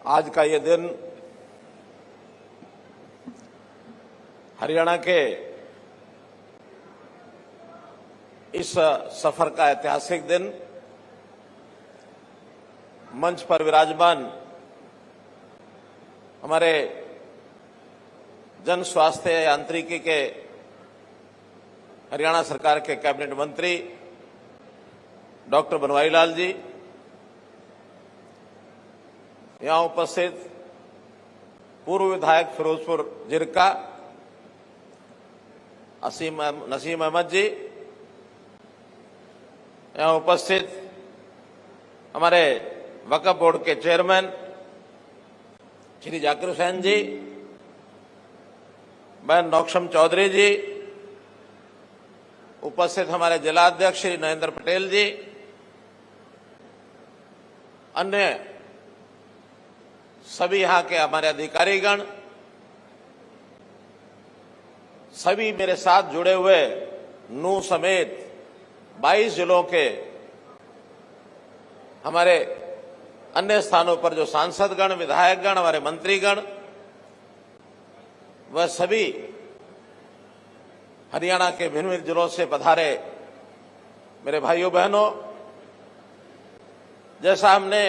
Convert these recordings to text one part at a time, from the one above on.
आज का ये दिन हरियाणा के इस सफर का ऐतिहासिक दिन, मंच पर विराजमान हमारे जन स्वास्थ्य यांत्रिकी के हरियाणा सरकार के कैबिनेट मंत्री डॉक्टर बनवारी लाल जी, यहां उपस्थित पूर्व विधायक फिरोजपुर जिरका नसीम अहमद जी, यहां उपस्थित हमारे वक्फ बोर्ड के चेयरमैन श्री जाकिर हुसैन जी, बहन नौक्षम चौधरी जी, उपस्थित हमारे जिलाध्यक्ष श्री नरेंद्र पटेल जी, अन्य सभी यहां के हमारे अधिकारीगण, सभी मेरे साथ जुड़े हुए नूह समेत 22 जिलों के हमारे अन्य स्थानों पर जो सांसदगण, विधायकगण, हमारे मंत्रीगण, वह सभी हरियाणा के भिन्न भिन्न जिलों से पधारे मेरे भाइयों बहनों, जैसा हमने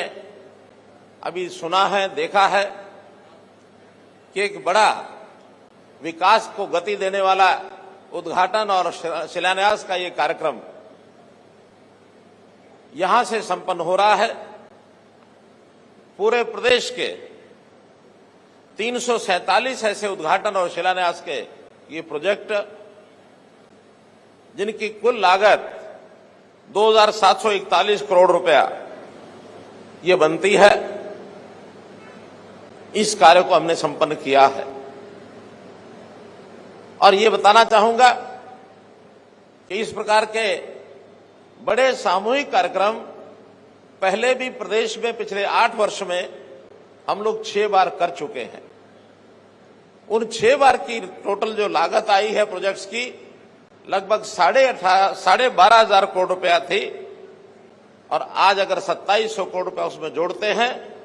अभी सुना है, देखा है कि एक बड़ा विकास को गति देने वाला उद्घाटन और शिलान्यास का ये कार्यक्रम यहां से संपन्न हो रहा है। पूरे प्रदेश के 347 ऐसे उद्घाटन और शिलान्यास के ये प्रोजेक्ट, जिनकी कुल लागत 2,741 करोड़ रुपया ये बनती है, इस कार्य को हमने संपन्न किया है। और ये बताना चाहूंगा कि इस प्रकार के बड़े सामूहिक कार्यक्रम पहले भी प्रदेश में पिछले 8 वर्ष में हम लोग 6 बार कर चुके हैं। उन 6 बार की टोटल जो लागत आई है प्रोजेक्ट्स की, लगभग 12,500 करोड़ रुपया थी। और आज अगर 2700 करोड़ रुपया उसमें जोड़ते हैं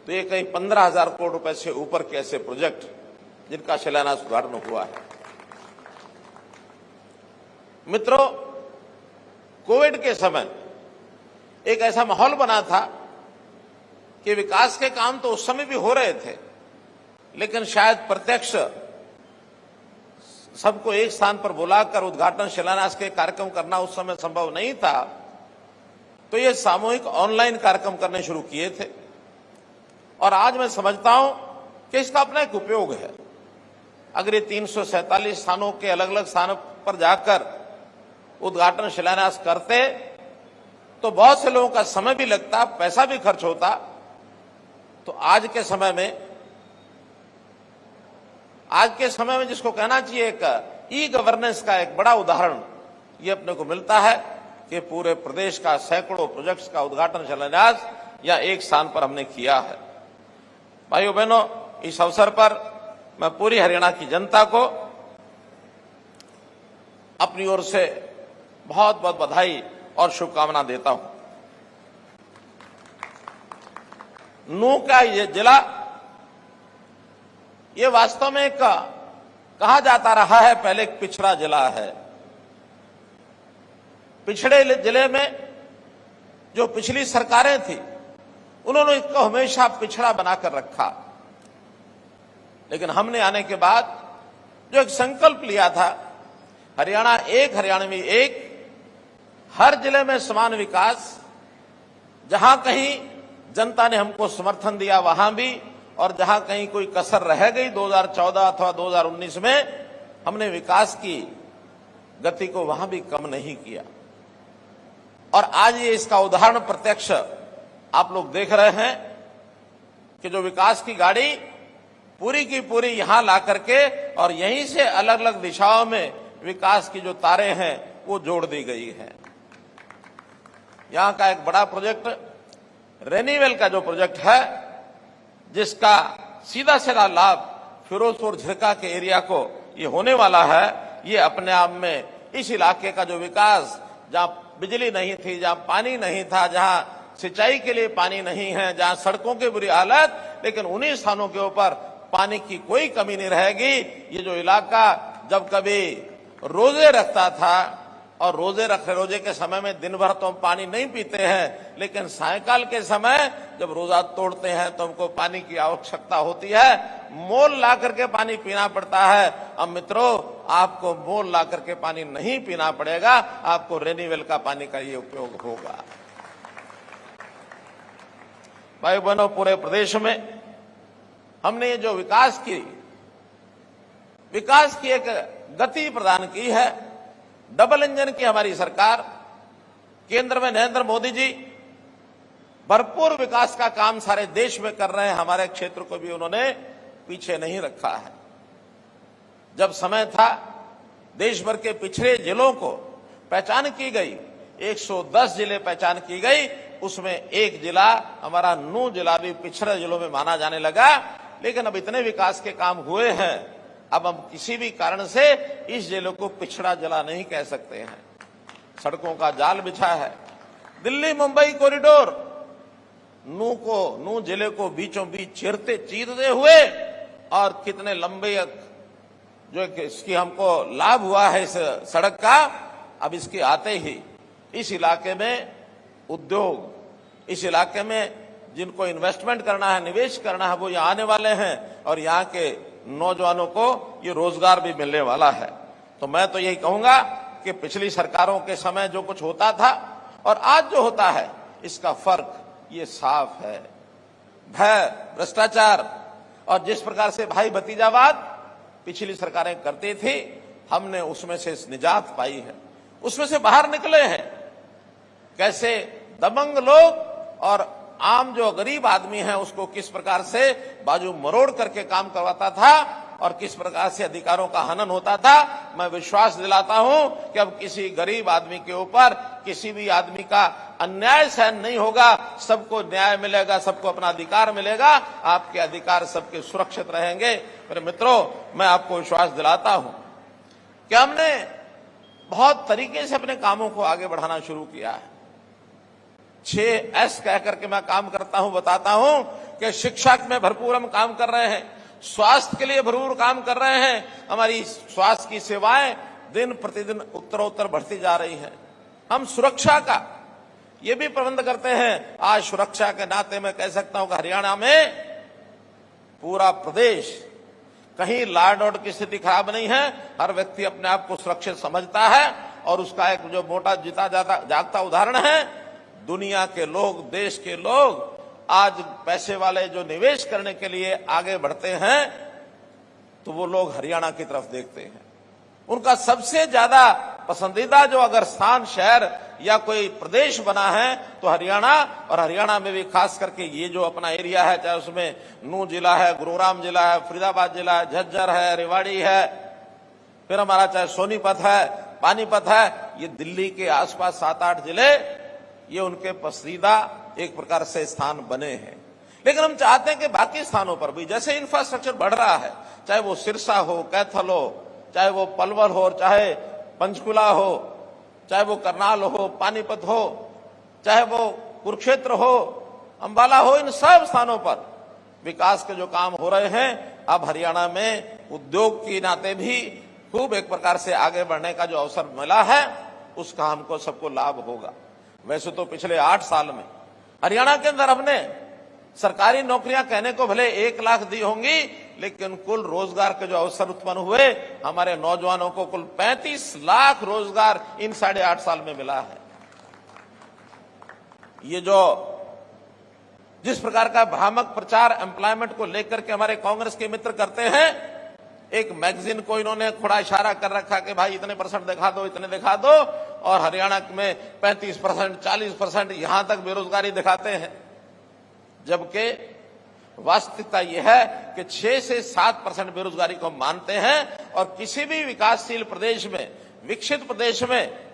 तो ये कहीं 15,000 करोड़ रुपए से ऊपर के ऐसे प्रोजेक्ट जिनका शिलान्यास उद्घाटन हुआ है। मित्रों, कोविड के समय एक ऐसा माहौल बना था कि विकास के काम तो उस समय भी हो रहे थे, लेकिन शायद प्रत्यक्ष सबको एक स्थान पर बुलाकर उद्घाटन शिलान्यास के कार्यक्रम करना उस समय संभव नहीं था। तो ये सामूहिक ऑनलाइन कार्यक्रम करने शुरू किए थे। और आज मैं समझता हूं कि इसका अपना एक उपयोग है। अगर ये 347 स्थानों के अलग अलग स्थानों पर जाकर उद्घाटन शिलान्यास करते तो बहुत से लोगों का समय भी लगता, पैसा भी खर्च होता। तो आज के समय में जिसको कहना चाहिए एक ई गवर्नेंस का एक बड़ा उदाहरण ये अपने को मिलता है कि पूरे प्रदेश का सैकड़ों प्रोजेक्ट्स का उद्घाटन शिलान्यास या एक स्थान पर हमने किया है। भाइयों बहनों, इस अवसर पर मैं पूरी हरियाणा की जनता को अपनी ओर से बहुत बहुत बधाई और शुभकामना देता हूं। नूह का ये जिला, ये वास्तव में कहा जाता रहा है पहले एक पिछड़ा जिला है। पिछड़े जिले में जो पिछली सरकारें थी उन्होंने इसको हमेशा पिछड़ा बनाकर रखा। लेकिन हमने आने के बाद जो एक संकल्प लिया था, हरियाणा एक, हरियाणा में एक, हर जिले में समान विकास, जहां कहीं जनता ने हमको समर्थन दिया वहां भी, और जहां कहीं कोई कसर रह गई 2014 अथवा 2019 में, हमने विकास की गति को वहां भी कम नहीं किया। और आज ये इसका उदाहरण प्रत्यक्ष आप लोग देख रहे हैं कि जो विकास की गाड़ी पूरी की पूरी यहां ला करके और यहीं से अलग अलग दिशाओं में विकास की जो तारें हैं वो जोड़ दी गई हैं। यहां का एक बड़ा प्रोजेक्ट रेनीवेल का जो प्रोजेक्ट है, जिसका सीधा सीधा लाभ फिरोजपुर झिरका के एरिया को ये होने वाला है, ये अपने आप में इस इलाके का जो विकास, जहां बिजली नहीं थी, जहां पानी नहीं था, जहां सिंचाई के लिए पानी नहीं है, जहां सड़कों की बुरी हालत, लेकिन उन्हीं स्थानों के ऊपर पानी की कोई कमी नहीं रहेगी। ये जो इलाका जब कभी रोजे रखता था और रोजे के समय में दिन भर तो हम पानी नहीं पीते हैं, लेकिन सायंकाल के समय जब रोजा तोड़ते हैं तो हमको पानी की आवश्यकता होती है, मोल ला करके पानी पीना पड़ता है। अब मित्रों, आपको मोल ला करके पानी नहीं पीना पड़ेगा, आपको रेनीवेल का पानी का ये उपयोग होगा। भाई बहनों, पूरे प्रदेश में हमने ये जो विकास की एक गति प्रदान की है। डबल इंजन की हमारी सरकार, केंद्र में नरेंद्र मोदी जी भरपूर विकास का काम सारे देश में कर रहे हैं। हमारे क्षेत्र को भी उन्होंने पीछे नहीं रखा है। जब समय था, देश भर के पिछड़े जिलों को पहचान की गई, 110 जिले पहचान की गई, उसमें एक जिला हमारा नूंह जिला भी पिछड़े जिलों में माना जाने लगा। लेकिन अब इतने विकास के काम हुए हैं, अब हम किसी भी कारण से इस जिले को पिछड़ा जिला नहीं कह सकते हैं। सड़कों का जाल बिछा है। दिल्ली मुंबई कॉरिडोर नूंह जिले को बीचों बीच चीरते हुए, और कितने लंबे जो इसकी हमको लाभ हुआ है इस सड़क का। अब इसके आते ही इस इलाके में उद्योग, इस इलाके में जिनको इन्वेस्टमेंट करना है, निवेश करना है, वो यहाँ आने वाले हैं और यहाँ के नौजवानों को ये रोजगार भी मिलने वाला है। तो मैं तो यही कहूंगा कि पिछली सरकारों के समय जो कुछ होता था और आज जो होता है, इसका फर्क ये साफ है। भय, भ्रष्टाचार और जिस प्रकार से भाई भतीजावाद पिछली सरकारें करती थी, हमने उसमें से निजात पाई है, उसमें से बाहर निकले हैं। कैसे दबंग लोग और आम जो गरीब आदमी है उसको किस प्रकार से बाजू मरोड़ करके काम करवाता था और किस प्रकार से अधिकारों का हनन होता था। मैं विश्वास दिलाता हूं कि अब किसी गरीब आदमी के ऊपर किसी भी आदमी का अन्याय सहन नहीं होगा। सबको न्याय मिलेगा, सबको अपना अधिकार मिलेगा, आपके अधिकार सबके सुरक्षित रहेंगे। मेरे मित्रों, मैं आपको विश्वास दिलाता हूं कि हमने बहुत तरीके से अपने कामों को आगे बढ़ाना शुरू किया है। 6S कह करके मैं काम करता हूं, बताता हूं कि शिक्षा में भरपूर हम काम कर रहे हैं, स्वास्थ्य के लिए भरपूर काम कर रहे हैं। हमारी स्वास्थ्य की सेवाएं दिन प्रतिदिन उत्तरोत्तर बढ़ती जा रही हैं। हम सुरक्षा का ये भी प्रबंध करते हैं। आज सुरक्षा के नाते मैं कह सकता हूं कि हरियाणा में पूरा प्रदेश, कहीं लॉ एंड ऑर्डर की स्थिति खराब नहीं है। हर व्यक्ति अपने आप को सुरक्षित समझता है और उसका एक जो मोटा जीता जागता उदाहरण है, दुनिया के लोग, देश के लोग आज पैसे वाले जो निवेश करने के लिए आगे बढ़ते हैं, तो वो लोग हरियाणा की तरफ देखते हैं। उनका सबसे ज्यादा पसंदीदा जो अगर स्थान, शहर या कोई प्रदेश बना है तो हरियाणा, और हरियाणा में भी खास करके ये जो अपना एरिया है, चाहे उसमें नूंह जिला है, गुरुग्राम जिला है, फरीदाबाद जिला है, झज्जर है, रेवाड़ी है, फिर हमारा चाहे सोनीपत है, पानीपत है, ये दिल्ली के आसपास 7-8 जिले, ये उनके पसंदीदा एक प्रकार से स्थान बने हैं। लेकिन हम चाहते हैं कि बाकी स्थानों पर भी जैसे इंफ्रास्ट्रक्चर बढ़ रहा है, चाहे वो सिरसा हो, कैथल हो, चाहे वो पलवल हो, चाहे पंचकुला हो, चाहे वो करनाल हो, पानीपत हो, चाहे वो कुरुक्षेत्र हो, अंबाला हो, इन सब स्थानों पर विकास के जो काम हो रहे हैं। अब हरियाणा में उद्योग के नाते भी खूब एक प्रकार से आगे बढ़ने का जो अवसर मिला है, उसका हमको सबको लाभ होगा। वैसे तो पिछले 8 साल में हरियाणा के अंदर हमने सरकारी नौकरियां कहने को भले 1 लाख दी होंगी, लेकिन कुल रोजगार के जो अवसर उत्पन्न हुए, हमारे नौजवानों को कुल 35 लाख रोजगार इन 8.5 साल में मिला है। ये जो जिस प्रकार का भ्रामक प्रचार एम्प्लॉयमेंट को लेकर के हमारे कांग्रेस के मित्र करते हैं, एक मैगजीन को इन्होंने थोड़ा इशारा कर रखा कि भाई इतने % दिखा दो, इतने दिखा दो, और हरियाणा में 35%, 40% यहां तक बेरोजगारी दिखाते हैं। जबकि वास्तविकता यह है कि 6 से 7% बेरोजगारी को हम मानते हैं, और किसी भी विकासशील प्रदेश में, विकसित प्रदेश में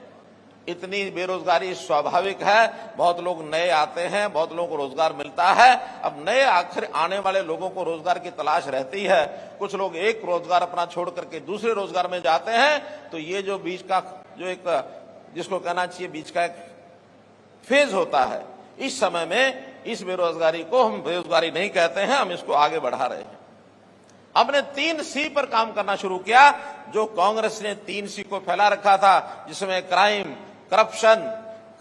इतनी बेरोजगारी स्वाभाविक है। बहुत लोग नए आते हैं, बहुत लोगों को रोजगार मिलता है। अब नए आखिर आने वाले लोगों को रोजगार की तलाश रहती है। कुछ लोग एक रोजगार अपना छोड़ करके दूसरे रोजगार में जाते हैं। तो ये जो बीच का जो एक जिसको कहना चाहिए बीच का एक फेज होता है, इस समय में इस बेरोजगारी को हम बेरोजगारी नहीं कहते हैं, हम इसको आगे बढ़ा रहे हैं। हमने 3C पर काम करना शुरू किया, जो कांग्रेस ने 3C को फैला रखा था, जिसमें crime, corruption,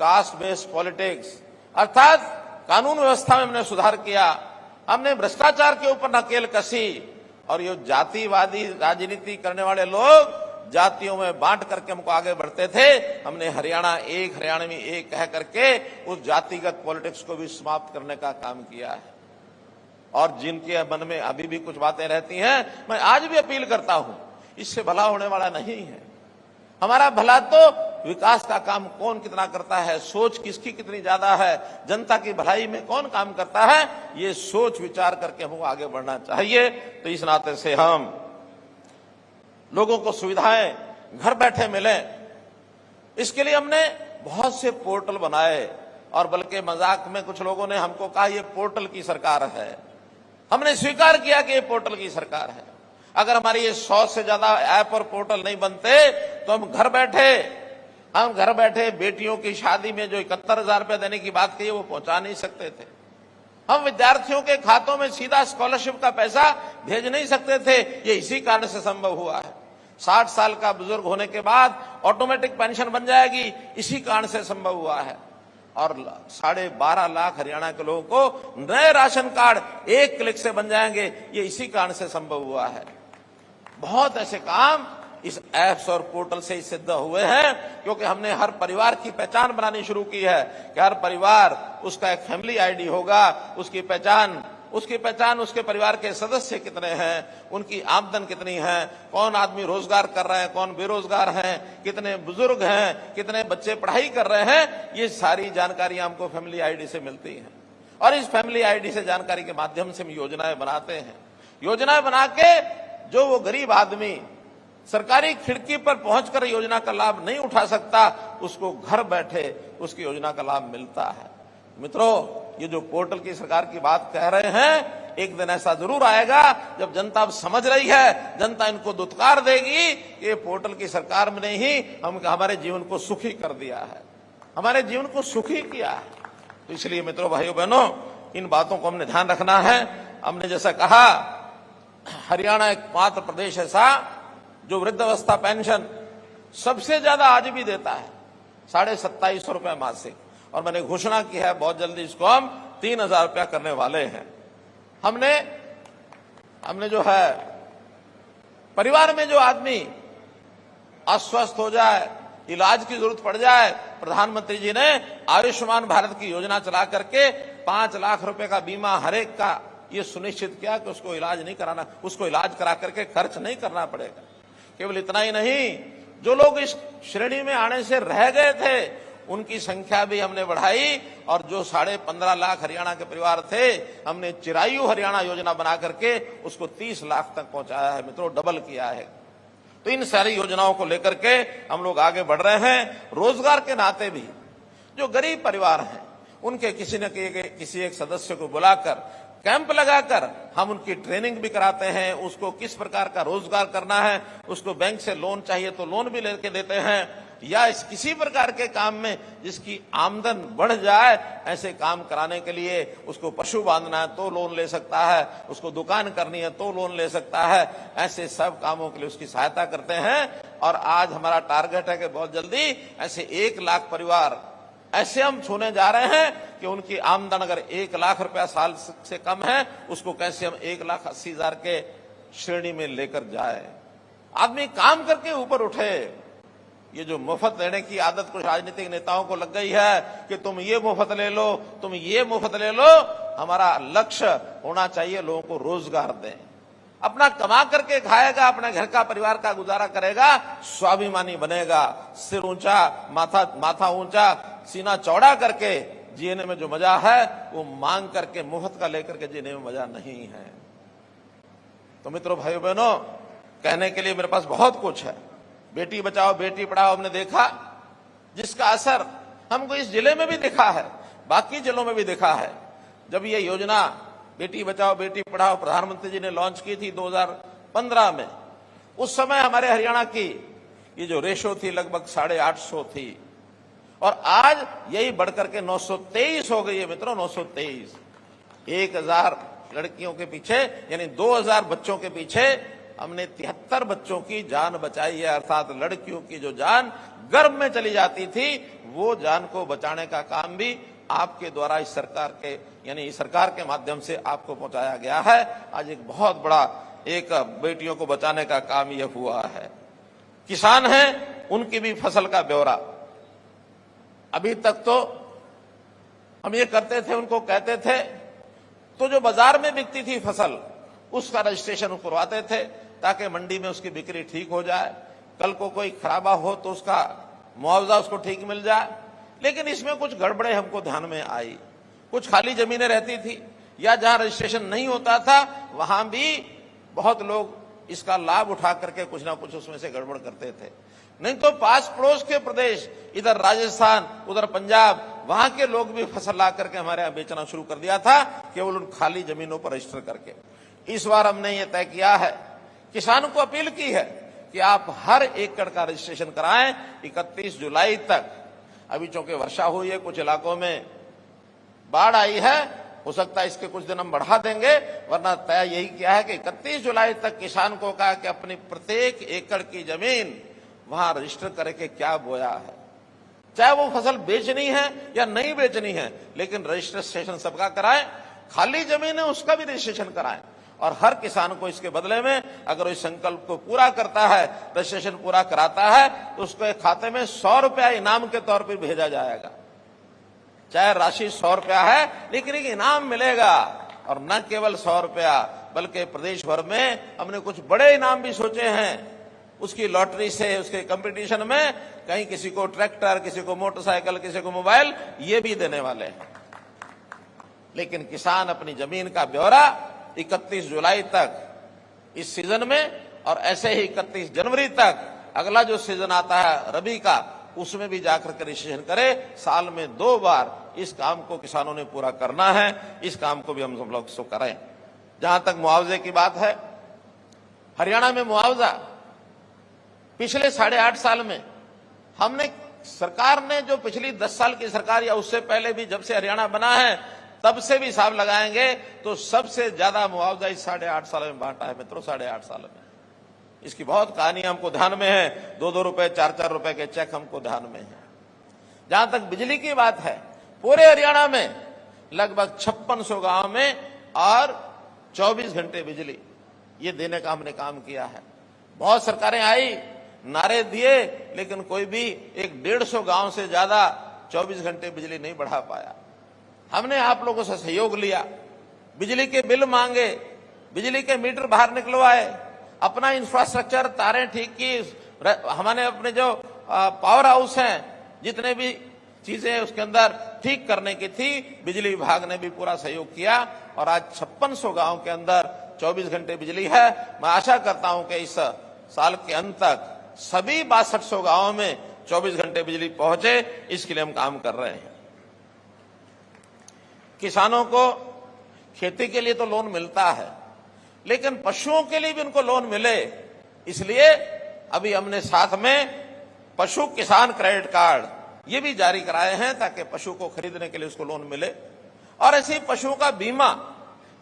caste based politics, अर्थात कानून व्यवस्था में हमने सुधार किया। हमने भ्रष्टाचार के ऊपर नकेल कसी, और ये जातिवादी राजनीति करने वाले लोग जातियों में बांट करके हमको आगे बढ़ते थे। हमने हरियाणा एक, हरियाणा में एक कह करके उस जातिगत पॉलिटिक्स को भी समाप्त करने का काम किया है। और जिनके मन में अभी भी कुछ बातें रहती हैं, मैं आज भी अपील करता हूं, इससे भला होने वाला नहीं है। हमारा भला तो विकास का काम कौन कितना करता है, सोच किसकी कितनी ज्यादा है, जनता की भलाई में कौन काम करता है, ये सोच विचार करके हमको आगे बढ़ना चाहिए। तो इस नाते से हम लोगों को सुविधाएं घर बैठे मिले, इसके लिए हमने बहुत से पोर्टल बनाए। और बल्कि मजाक में कुछ लोगों ने हमको कहा ये पोर्टल की सरकार है। हमने स्वीकार किया कि ये पोर्टल की सरकार है। अगर हमारी ये 100 से ज्यादा ऐप और पोर्टल नहीं बनते तो हम घर बैठे बेटियों की शादी में जो 71,000 रुपए देने की बात कही वो पहुंचा नहीं सकते थे। हम विद्यार्थियों के खातों में सीधा स्कॉलरशिप का पैसा भेज नहीं सकते 12 ये इसी कारण से संभव हुआ है। 60 साल का बुजुर्ग होने के बाद ऑटोमेटिक पेंशन बन जाएगी, इसी कारण से संभव हुआ है। और 12.5 लाख हरियाणा के लोगों को नए राशन कार्ड एक क्लिक से बन जाएंगे, ये इसी कारण से संभव हुआ है। बहुत ऐसे काम इस ऐप्स और पोर्टल से ही सिद्ध हुए हैं, क्योंकि हमने हर परिवार की पहचान बनानी शुरू की है कि हर परिवार, उसका एक फैमिली आईडी होगा, उसकी पहचान उसके परिवार के सदस्य कितने हैं, उनकी आमदन कितनी है, कौन आदमी रोजगार कर रहे हैं, कौन बेरोजगार हैं, कितने बुजुर्ग हैं, कितने बच्चे पढ़ाई कर रहे हैं, ये सारी जानकारी हमको फैमिली आईडी से मिलती है। और इस फैमिली आईडी से जानकारी के माध्यम से हम योजनाएं बनाते हैं। योजनाएं बना के जो वो गरीब आदमी सरकारी खिड़की पर पहुंचकर योजना का लाभ नहीं उठा सकता, उसको घर बैठे उसकी योजना का लाभ मिलता है। मित्रों, ये जो पोर्टल की सरकार की बात कह रहे हैं, एक दिन ऐसा जरूर आएगा जब जनता अब समझ रही है, जनता इनको दुत्कार देगी, ये पोर्टल की सरकार में ही हमारे जीवन को सुखी कर दिया है, हमारे जीवन को सुखी किया है। तो इसलिए मित्रों, भाइयों बहनों, इन बातों को हमने ध्यान रखना है। हमने जैसा कहा, हरियाणा एकमात्र प्रदेश ऐसा जो वृद्धावस्था पेंशन सबसे ज्यादा आज भी देता है, 2750 रुपए मासिक। और मैंने घोषणा की है बहुत जल्दी इसको हम 3000 रुपया करने वाले हैं। हमने जो है परिवार में जो आदमी अस्वस्थ हो जाए, इलाज की जरूरत पड़ जाए, प्रधानमंत्री जी ने आयुष्मान भारत की योजना चला करके 5 लाख रुपए का बीमा हर एक का ये सुनिश्चित किया कि उसको इलाज करा करके खर्च नहीं करना पड़ेगा। केवल इतना ही नहीं, जो लोग इस श्रेणी में आने से रह गए थे उनकी संख्या भी हमने बढ़ाई, और जो 15.5 लाख हरियाणा के परिवार थे, हमने चिरायु हरियाणा योजना बना करके उसको 30 लाख तक पहुंचाया है। मित्रों, डबल किया है। तो इन सारी योजनाओं को लेकर के हम लोग आगे बढ़ रहे हैं। रोजगार के नाते भी जो गरीब परिवार हैं, उनके किसी एक सदस्य को बुलाकर कैंप लगाकर हम उनकी ट्रेनिंग भी कराते हैं। उसको किस प्रकार का रोजगार करना है, उसको बैंक से लोन चाहिए तो लोन भी लेके देते हैं, या इस किसी प्रकार के काम में जिसकी आमदन बढ़ जाए, ऐसे काम कराने के लिए उसको पशु बांधना है तो लोन ले सकता है, उसको दुकान करनी है तो लोन ले सकता है। ऐसे सब कामों के लिए उसकी सहायता करते हैं। और आज हमारा टारगेट है कि बहुत जल्दी ऐसे 1 लाख परिवार ऐसे हम छूने जा रहे हैं कि उनकी आमदन अगर 1 लाख रुपया साल से कम है, उसको कैसे हम 1,80,000 के श्रेणी में लेकर जाए। आदमी काम करके ऊपर उठे। ये जो मुफ्त लेने की आदत कुछ राजनीतिक नेताओं को लग गई है कि तुम ये मुफ्त ले लो, तुम ये मुफ्त ले लो। हमारा लक्ष्य होना चाहिए लोगों को रोजगार दें, अपना कमा करके खाएगा, अपने घर का परिवार का गुजारा करेगा, स्वाभिमानी बनेगा। सिर ऊंचा, माथा ऊंचा, सीना चौड़ा करके जीने में जो मजा है वो मांग करके मुफ्त का लेकर के जीने में मजा नहीं है। तो मित्रों, भाइयों बहनों, कहने के लिए मेरे पास बहुत कुछ है। बेटी बचाओ बेटी पढ़ाओ हमने देखा, जिसका असर हमको इस जिले में भी दिखा है, बाकी जिलों में भी दिखा है। जब ये योजना बेटी बचाओ बेटी पढ़ाओ प्रधानमंत्री जी ने लॉन्च की थी 2015 में, उस समय हमारे हरियाणा की ये जो रेशो थी लगभग 850 थी, और आज यही बढ़कर के 923 हो गई है मित्रों, 923। 1000 लड़कियों के पीछे यानी 2000 बच्चों के पीछे हमने 73 बच्चों की जान बचाई है, अर्थात लड़कियों की जो जान गर्भ में चली जाती थी वो जान को बचाने का काम भी आपके द्वारा इस सरकार के यानी इस सरकार के माध्यम से आपको पहुंचाया गया है। आज एक बहुत बड़ा एक बेटियों को बचाने का काम यह हुआ है। किसान हैं, उनकी भी फसल का ब्यौरा। अभी तक तो हम ये करते थे, उनको कहते थे तो जो बाजार में बिकती थी फसल उसका रजिस्ट्रेशन करवाते थे ताकि मंडी में उसकी बिक्री ठीक हो जाए, कल को कोई खराबा हो तो उसका मुआवजा उसको ठीक मिल जाए। लेकिन इसमें कुछ गड़बड़े हमको ध्यान में आई। कुछ खाली जमीनें रहती थी या जहां रजिस्ट्रेशन नहीं होता था वहां भी बहुत लोग इसका लाभ उठा करके कुछ ना कुछ उसमें से गड़बड़ करते थे। नहीं तो पास पड़ोस के प्रदेश, इधर राजस्थान, उधर पंजाब, वहां के लोग भी फसल ला करके हमारे यहां बेचना शुरू कर दिया था, केवल उन खाली जमीनों पर रजिस्टर करके। इस बार हमने ये तय किया है, किसानों को अपील की है कि आप हर एकड़ का रजिस्ट्रेशन कराएं 31 जुलाई तक। अभी चूंकि वर्षा हुई है, कुछ इलाकों में बाढ़ आई है, हो सकता है इसके कुछ दिन हम बढ़ा देंगे, वरना तय यही किया है कि 31 जुलाई तक किसान को कहा कि अपनी प्रत्येक एकड़ की जमीन वहां रजिस्टर करके क्या बोया है, चाहे वो फसल बेचनी है या नहीं बेचनी है, लेकिन रजिस्ट्रेशन सबका कराएं। खाली जमीन है उसका भी रजिस्ट्रेशन कराएं और हर किसान को इसके बदले में अगर इस संकल्प को पूरा करता है, रजिस्ट्रेशन पूरा कराता है, तो उसके खाते में 100 रुपया इनाम के तौर पर भेजा जाएगा। चाहे राशि 100 रुपया है, लेकिन एक इनाम मिलेगा। और न केवल 100 रुपया बल्कि प्रदेश भर में हमने कुछ बड़े इनाम भी सोचे हैं। उसकी लॉटरी से, उसके कंपटीशन में कहीं किसी को ट्रैक्टर, किसी को मोटरसाइकिल, किसी को मोबाइल, ये भी देने वाले हैं। लेकिन किसान अपनी जमीन का ब्यौरा 31 जुलाई तक इस सीजन में और ऐसे ही 31 जनवरी तक अगला जो सीजन आता है रबी का, उसमें भी जाकर के रजिस्ट्रेशन करे। साल में 2 बार इस काम को किसानों ने पूरा करना है। इस काम को भी हम सब लोग सो करें। जहां तक मुआवजे की बात है, हरियाणा में मुआवजा पिछले 8.5 साल में हमने, सरकार ने जो पिछली 10 साल की सरकार या उससे पहले भी जब से हरियाणा बना है तब से भी हिसाब लगाएंगे तो सबसे ज्यादा मुआवजा इस 8.5 साल में बांटा है मित्रों। 8.5 साल में इसकी बहुत कहानी हमको ध्यान में है। 2-2 रुपए, 4-4 रुपए के चेक हमको ध्यान में है। जहां तक बिजली की बात है, पूरे हरियाणा में लगभग 5600 गांव में और 24 घंटे बिजली ये देने का हमने काम किया है। बहुत सरकारें आई, नारे दिए, लेकिन कोई भी एक 150 गांव से ज्यादा 24 घंटे बिजली नहीं बढ़ा पाया। हमने आप लोगों से सहयोग लिया, बिजली के बिल मांगे, बिजली के मीटर बाहर निकलवाए, अपना इंफ्रास्ट्रक्चर, तारें ठीक की, हमने अपने जो पावर हाउस हैं, जितने भी चीजें उसके अंदर ठीक करने की थी, बिजली विभाग ने भी पूरा सहयोग किया और आज 5600 गांव के अंदर 24 घंटे बिजली है। मैं आशा करता हूं कि इस साल के अंत तक सभी 6200 गांवों में 24 घंटे बिजली पहुंचे, इसके लिए हम काम कर रहे हैं। किसानों को खेती के लिए तो लोन मिलता है, लेकिन पशुओं के लिए भी उनको लोन मिले, इसलिए अभी हमने साथ में पशु किसान क्रेडिट कार्ड ये भी जारी कराए हैं ताकि पशु को खरीदने के लिए उसको लोन मिले। और ऐसे ही पशुओं का बीमा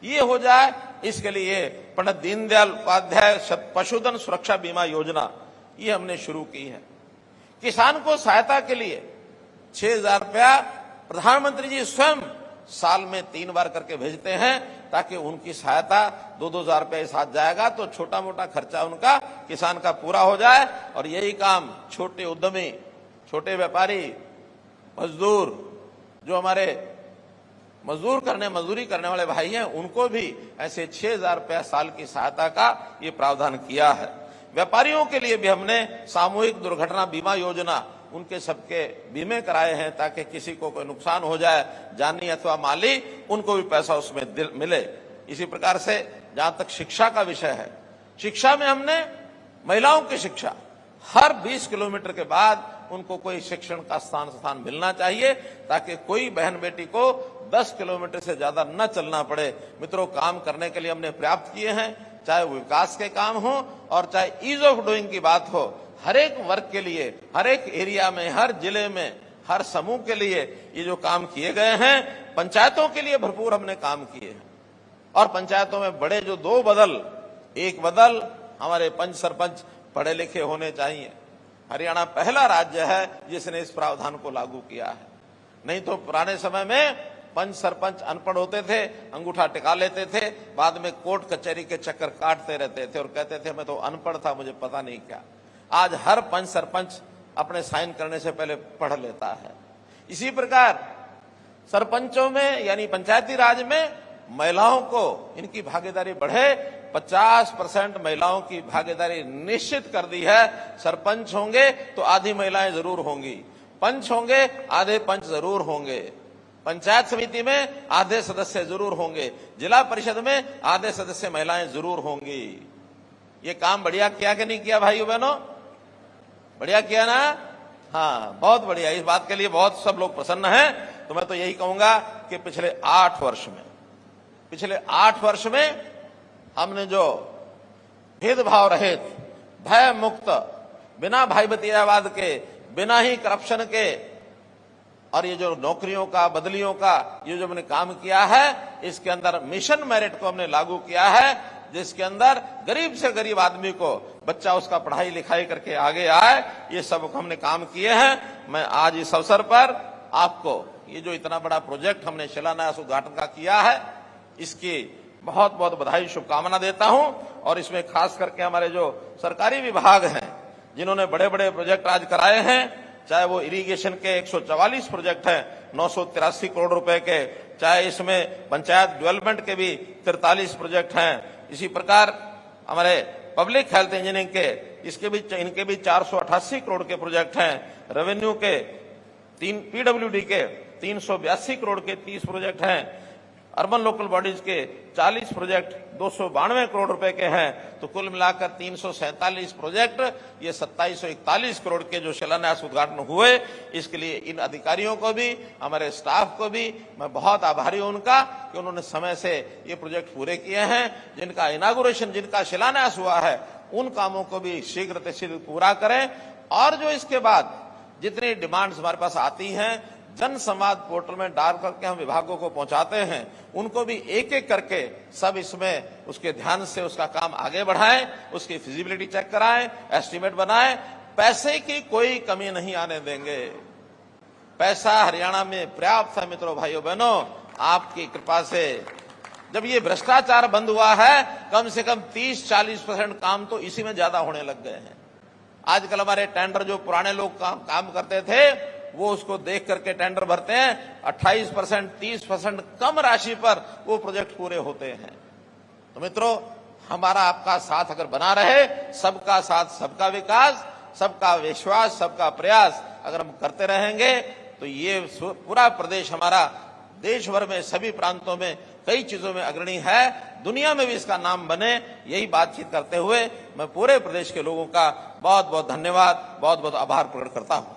ये हो जाए, इसके लिए पंडित दीनदयाल उपाध्याय पशुधन सुरक्षा बीमा योजना ये हमने शुरू की है। किसान को सहायता के लिए 6000 रुपया प्रधानमंत्री जी स्वयं साल में 3 बार करके भेजते हैं ताकि उनकी सहायता 2-2 हजार रुपये साथ जाएगा तो छोटा मोटा खर्चा उनका किसान का पूरा हो जाए। और यही काम छोटे उद्यमी, छोटे व्यापारी, मजदूर, जो हमारे मजदूरी करने वाले भाई हैं, उनको भी ऐसे 6000 रुपया साल की सहायता का ये प्रावधान किया है। व्यापारियों के लिए भी हमने सामूहिक दुर्घटना बीमा योजना, उनके सबके बीमे कराए हैं ताकि किसी को कोई नुकसान हो जाए, जानी अथवा माली, उनको भी पैसा उसमें मिले। इसी प्रकार से जहां तक शिक्षा का विषय है, शिक्षा में हमने महिलाओं की शिक्षा, हर 20 किलोमीटर के बाद उनको कोई शिक्षण का स्थान मिलना चाहिए ताकि कोई बहन बेटी को 10 किलोमीटर से ज्यादा न चलना पड़े। मित्रों, काम करने के लिए हमने पर्याप्त किए हैं, चाहे वो विकास के काम हो और चाहे ईज ऑफ डूइंग की बात हो। हर एक वर्ग के लिए, हर एक एरिया में, हर जिले में, हर समूह के लिए ये जो काम किए गए हैं, पंचायतों के लिए भरपूर हमने काम किए हैं। और पंचायतों में बड़े जो दो बदल, एक बदल हमारे पंच सरपंच पढ़े लिखे होने चाहिए। हरियाणा पहला राज्य है जिसने इस प्रावधान को लागू किया है। नहीं तो पुराने समय में पंच सरपंच अनपढ़ होते थे, अंगूठा टिका लेते थे, बाद में कोर्ट कचहरी के चक्कर काटते रहते थे और कहते थे मैं तो अनपढ़ था, मुझे पता नहीं क्या। आज हर पंच सरपंच अपने साइन करने से पहले पढ़ लेता है। इसी प्रकार सरपंचों में यानी पंचायती राज में महिलाओं को इनकी भागीदारी बढ़े। 50% महिलाओं की भागीदारी निश्चित कर दी है। सरपंच होंगे तो आधी महिलाएं जरूर होंगी, पंच होंगे आधे पंच जरूर होंगे, पंचायत समिति में आधे सदस्य जरूर होंगे, जिला परिषद में आधे सदस्य महिलाएं जरूर होंगी। ये काम बढ़िया किया कि नहीं किया भाइयों बहनों? बढ़िया किया ना? हाँ, बहुत बढ़िया। इस बात के लिए बहुत सब लोग प्रसन्न हैं। तो मैं तो यही कहूंगा कि पिछले 8 वर्ष में हमने जो भेदभाव रहित, भय मुक्त, बिना भाई भतीजावाद के, बिना ही करप्शन के, और ये जो नौकरियों का, बदलियों का ये जो हमने काम किया है, इसके अंदर मिशन मेरिट को हमने लागू किया है, जिसके अंदर गरीब से गरीब आदमी को बच्चा उसका पढ़ाई लिखाई करके आगे आए। ये सब हमने काम किए हैं। मैं आज इस अवसर पर आपको ये जो इतना बड़ा प्रोजेक्ट हमने शिलान्यास उद्घाटन का किया है, इसकी बहुत बहुत बधाई, शुभकामना देता हूं। और इसमें खास करके हमारे जो सरकारी विभाग हैं, जिन्होंने बड़े बड़े प्रोजेक्ट आज कराए हैं, चाहे वो इरिगेशन के 144 प्रोजेक्ट हैं 983 करोड़ रुपए के, चाहे इसमें पंचायत डेवलपमेंट के भी 43 प्रोजेक्ट हैं, इसी प्रकार हमारे पब्लिक हेल्थ इंजीनियरिंग के इनके भी 488 करोड़ के प्रोजेक्ट हैं, रेवेन्यू के पीडब्ल्यूडी के 382 करोड़ के 30 प्रोजेक्ट हैं, अर्बन लोकल बॉडीज के 40 प्रोजेक्ट 292 करोड़ रुपए के हैं। तो कुल मिलाकर 347 प्रोजेक्ट, ये 2741 करोड़ के जो शिलान्यास उद्घाटन हुए, इसके लिए इन अधिकारियों को भी, हमारे स्टाफ को भी मैं बहुत आभारी हूं उनका कि उन्होंने समय से ये प्रोजेक्ट पूरे किए हैं। जिनका इनागुरेशन, जिनका शिलान्यास हुआ है, उन कामों को भी शीघ्र से शीघ्र पूरा करें। और जो इसके बाद जितनी डिमांड्स हमारे पास आती हैं, जन संवाद पोर्टल में डाल करके हम विभागों को पहुंचाते हैं, उनको भी एक एक करके सब इसमें उसके ध्यान से उसका काम आगे बढ़ाएं, उसकी फिजिबिलिटी चेक कराएं, एस्टीमेट बनाएं। पैसे की कोई कमी नहीं आने देंगे। पैसा हरियाणा में पर्याप्त है मित्रों, भाइयों बहनों, आपकी कृपा से। जब ये भ्रष्टाचार बंद हुआ है, कम से कम 30-40% काम तो इसी में ज्यादा होने लग गए हैं। आजकल हमारे टेंडर जो पुराने लोग काम करते थे, वो उसको देख करके टेंडर भरते हैं, 28%, 30% कम राशि पर वो प्रोजेक्ट पूरे होते हैं। तो मित्रों, हमारा आपका साथ अगर बना रहे, सबका साथ सबका विकास, सबका विश्वास, सबका प्रयास अगर हम करते रहेंगे, तो ये पूरा प्रदेश हमारा देश भर में सभी प्रांतों में कई चीजों में अग्रणी है, दुनिया में भी इसका नाम बने। यही बातचीत करते हुए मैं पूरे प्रदेश के लोगों का बहुत बहुत धन्यवाद, बहुत बहुत आभार प्रकट करता हूं।